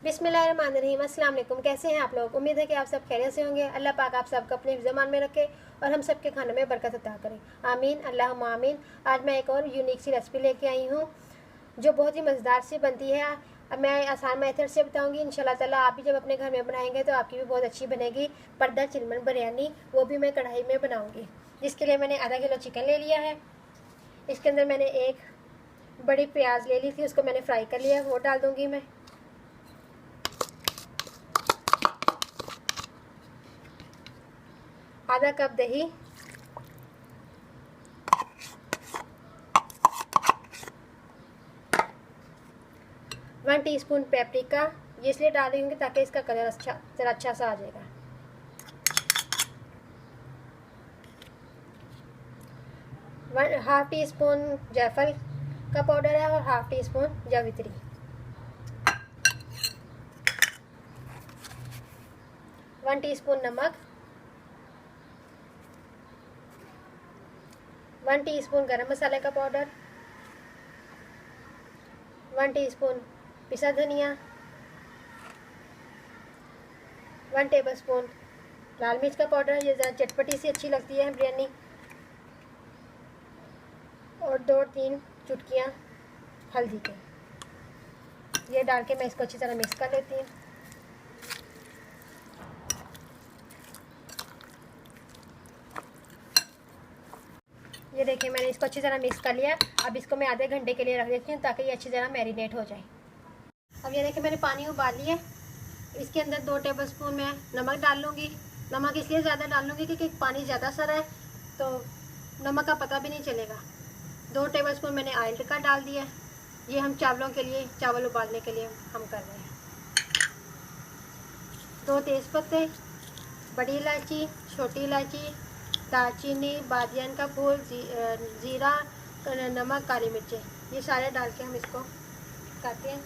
बिस्मिल्लाहिर्रहमानिर्रहीम। अस्सलाम वालेकुम। कैसे हैं आप लोग? उम्मीद है कि आप सब खैरियत से होंगे। अल्लाह पाक आप सबको अपने ज़मान में रखे और हम सब के खानों में बरकत अता करें। आमीन अल्लाहुम्मा आमीन। आज मैं एक और यूनिक सी रेसिपी लेके आई हूँ जो बहुत ही मज़ेदार सी बनती है। अब मैं आसान मेथड से बताऊँगी। इंशाल्लाह ताला आप भी जब अपने घर में बनाएंगे तो आपकी भी बहुत अच्छी बनेगी। पर्दा चिलमन बिरयानी, वो भी मैं कढ़ाई में बनाऊँगी। जिसके लिए मैंने आधा किलो चिकन ले लिया है। इसके अंदर मैंने एक बड़ी प्याज ले ली थी, उसको मैंने फ्राई कर लिया, वो डाल दूँगी मैं। आधा कप दही, वन टीस्पून पेपरिका, ये इसलिए डाल रही हूँ ताकि इसका कलर अच्छा सा आ जाएगा। हाफ टी स्पून जायफल का पाउडर है और हाफ टी स्पून जावित्री। 1 टीस्पून नमक, 1 टीस्पून गरम मसाले का पाउडर, 1 टीस्पून पिसा धनिया, 1 टेबलस्पून लाल मिर्च का पाउडर, ये ज़रा चटपटी सी अच्छी लगती है बिरयानी, और 2-3 चुटकियाँ हल्दी के। ये डाल के मैं इसको अच्छी तरह मिक्स कर लेती हूँ। ये देखिए मैंने इसको अच्छी तरह मिक्स कर लिया। अब इसको मैं आधे घंटे के लिए रख देती हूँ ताकि ये अच्छी तरह मैरिनेट हो जाए। अब ये देखिए मैंने पानी उबाल लिया। इसके अंदर 2 टेबलस्पून मैं नमक डाल लूँगी। नमक इसलिए ज़्यादा डाल लूँगी क्योंकि पानी ज़्यादा सारा है तो नमक का पता भी नहीं चलेगा। 2 टेबलस्पून मैंने ऑयल का डाल दिया। ये हम चावलों के लिए, चावल उबालने के लिए हम कर रहे हैं। 2 तेज़पत्ते, बड़ी इलायची, छोटी इलायची, दालचीनी, बादियान का फूल, जीरा, नमक, काली मिर्चें, ये सारे डाल के हम इसको करते हैं।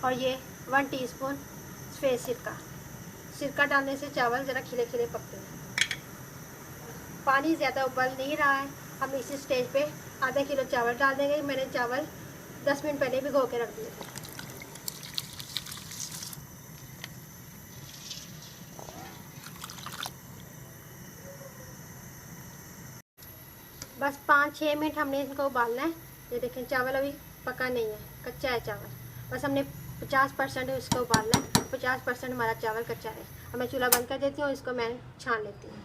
और ये 1 टीस्पून सफ़ेद सिरका डालने से चावल ज़रा खिले खिले पकते हैं। पानी ज़्यादा उबल नहीं रहा है। हम इसी स्टेज पे आधा किलो चावल डाल देंगे। मैंने चावल 10 मिनट पहले भिगो के रख दिए थे। बस 5-6 मिनट हमने इनको उबालना है। ये देखें चावल अभी पका नहीं है, कच्चा है चावल। बस हमने 50% इसको उबालना है, 50% हमारा चावल कच्चा है। अब मैं चूल्हा बंद कर देती हूँ, इसको मैं छान लेती हूँ।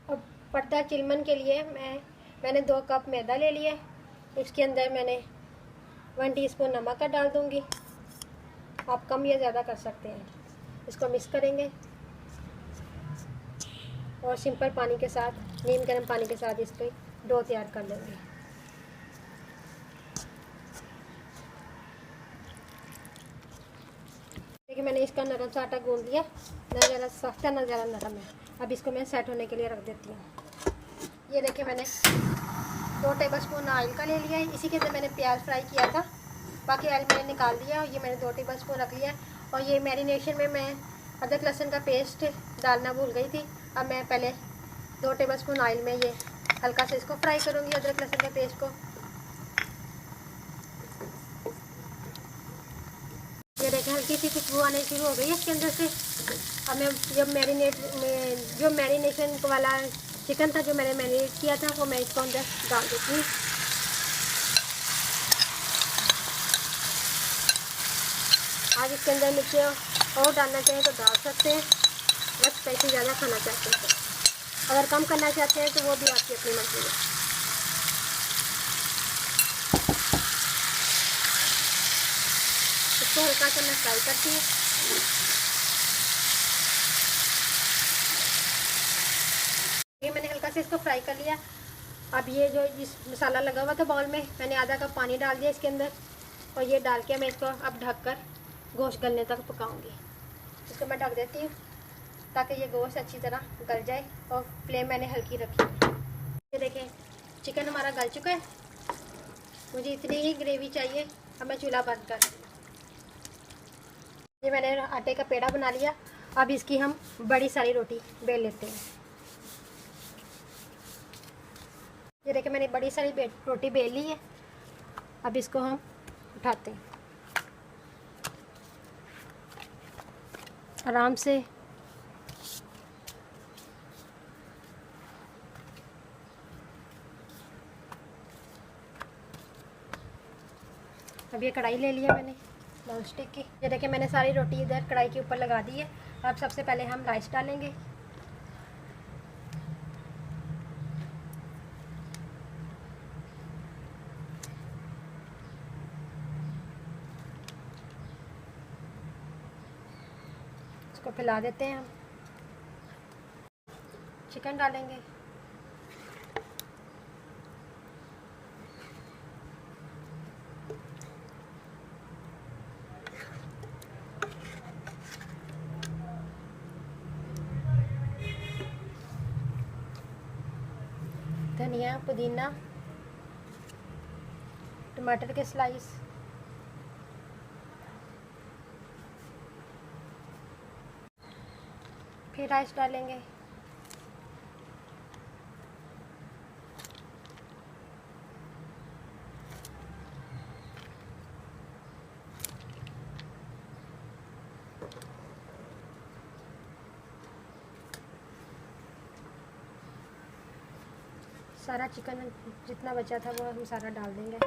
अब पर्दा चिलमन के लिए मैंने 2 कप मैदा ले लिया। इसके अंदर मैंने 1 टीस्पून नमक का डाल दूँगी। आप कम या ज़्यादा कर सकते हैं। इसको मिक्स करेंगे और सिंपल पानी के साथ, नीम गर्म पानी के साथ इसको डो तैयार कर लेंगे। देखिए मैंने इसका नरम सा आटा गूंद लिया, ना ज़्यादा सख्त है ना ज़्यादा नरम है। अब इसको मैं सेट होने के लिए रख देती हूँ। ये देखिए मैंने 2 टेबलस्पून ऑयल का ले लिया है। इसी के अंदर मैंने प्याज फ्राई किया था, बाकी ऑयल मैंने निकाल दिया और ये मैंने 2 टेबलस्पून रख लिया। और ये मैरिनेशन में मैं अदरक लहसुन का पेस्ट डालना भूल गई थी। अब मैं पहले 2 टेबलस्पून ऑयल में ये हल्का से इसको फ्राई करूँगी, अदरक लहसुन के पेस्ट को। ये देखें हल्की सी खुशबू आने शुरू हो गई है इसके अंदर से। अब मैं जो मैरिनेशन वाला चिकन था, जो मैंने मैरिनेट किया था, वो मैं इसको अंदर डाल देती हूँ। आज इसके अंदर मिर्चें और डालना चाहें तो डाल सकते हैं, बस स्पाइसी ज़्यादा खाना चाहते हैं तो। अगर कम करना चाहते हैं तो वो भी आपकी अपनी मर्जी है। इसको हल्का सा मैं फ्राई करती हूँ। ये मैंने हल्का से इसको फ्राई कर लिया। अब ये जो जिस मसाला लगा हुआ था बाउल में, मैंने आधा कप पानी डाल दिया इसके अंदर, और ये डाल के मैं इसको अब ढककर गोश्त गलने तक पकाऊंगी। इसको मैं ढक देती हूँ ताकि ये गोश्त अच्छी तरह गल जाए, और फ्लेम मैंने हल्की रखी है। ये देखें चिकन हमारा गल चुका है। मुझे इतनी ही ग्रेवी चाहिए। अब मैं चूल्हा बंद कर दूँगी। ये मैंने आटे का पेड़ा बना लिया। अब इसकी हम बड़ी सारी रोटी बेल लेते हैं। ये देखें मैंने बड़ी सारी रोटी बेल ली है। अब इसको हम उठाते हैं। आराम से। अब ये कढ़ाई ले लिया मैंने नॉन स्टिक की। ये देखिए मैंने सारी रोटी इधर कढ़ाई के ऊपर लगा दी है। अब सबसे पहले हम राइस डालेंगे। इसको फैला देते हैं हम। चिकन डालेंगे। धनिया, पुदीना, टमाटर के स्लाइस, फिर राइस डालेंगे। सारा चिकन जितना बचा था वो हम सारा डाल देंगे।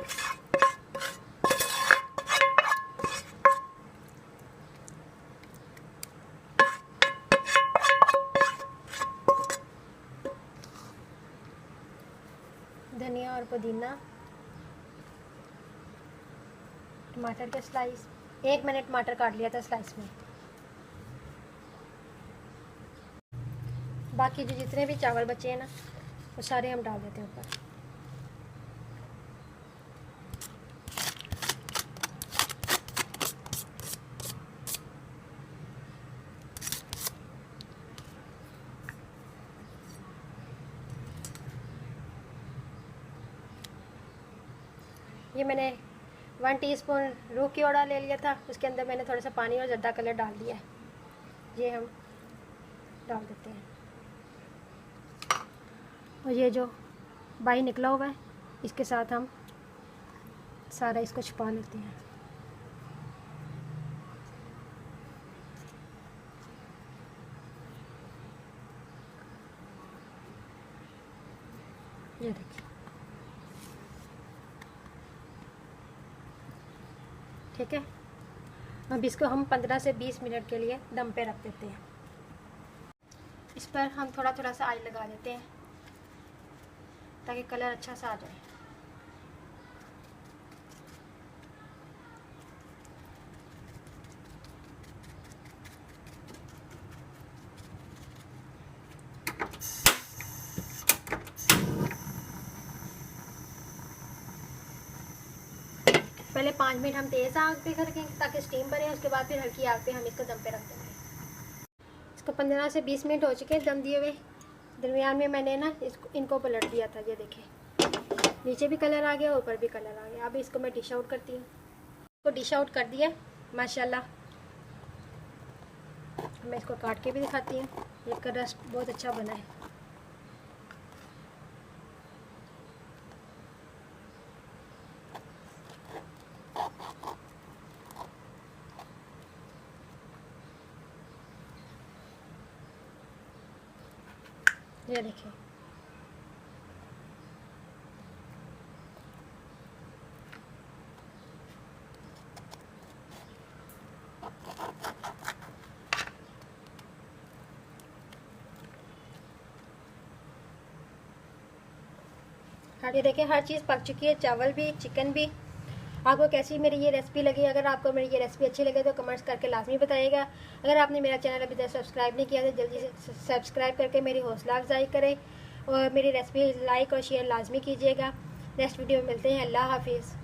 धनिया और पुदीना, टमाटर के स्लाइस। एक मैंने टमाटर काट लिया था स्लाइस में। बाकी जो जितने भी चावल बचे हैं ना वो सारे हम डाल देते हैं ऊपर। ये मैंने 1 टीस्पून रूह की ओड़ा ले लिया था। उसके अंदर मैंने थोड़ा सा पानी और ज़र्दा कलर डाल दिया है। ये हम डाल देते हैं। और ये जो बाई निकला हुआ है इसके साथ हम सारा इसको छुपा लेते हैं। ये देखिए, ठीक है। अब इसको हम 15 से 20 मिनट के लिए दम पे रख देते हैं। इस पर हम थोड़ा थोड़ा सा ऑयल लगा देते हैं ताकि कलर अच्छा सा आ जाए। पहले 5 मिनट हम तेज़ आग पे रखेंगे ताकि स्टीम बने। उसके बाद फिर हल्की आग पे हम इसको दम पे रख देंगे। इसको 15 से 20 मिनट हो चुके हैं दम दिए हुए। दरमियान में मैंने ना इनको पलट दिया था। ये देखें, नीचे भी कलर आ गया, ऊपर भी कलर आ गया। अब इसको मैं डिश आउट करती हूँ। इसको डिश आउट कर दिया माशाल्लाह। मैं इसको काट के भी दिखाती हूँ। ये रस्ट बहुत अच्छा बना है। ये देखिए, हाँ ये देखिए हर चीज़ पक चुकी है, चावल भी, चिकन भी। आपको कैसी मेरी ये रेसिपी लगी? अगर आपको मेरी ये रेसिपी अच्छी लगे तो कमेंट्स करके लाजमी बताइएगा। अगर आपने मेरा चैनल अभी तक सब्सक्राइब नहीं किया तो जल्दी से सब्सक्राइब करके मेरी हौसला अफजाई करें और मेरी रेसिपी लाइक और शेयर लाजमी कीजिएगा। नेक्स्ट वीडियो में मिलते हैं। अल्लाह हाफिज़।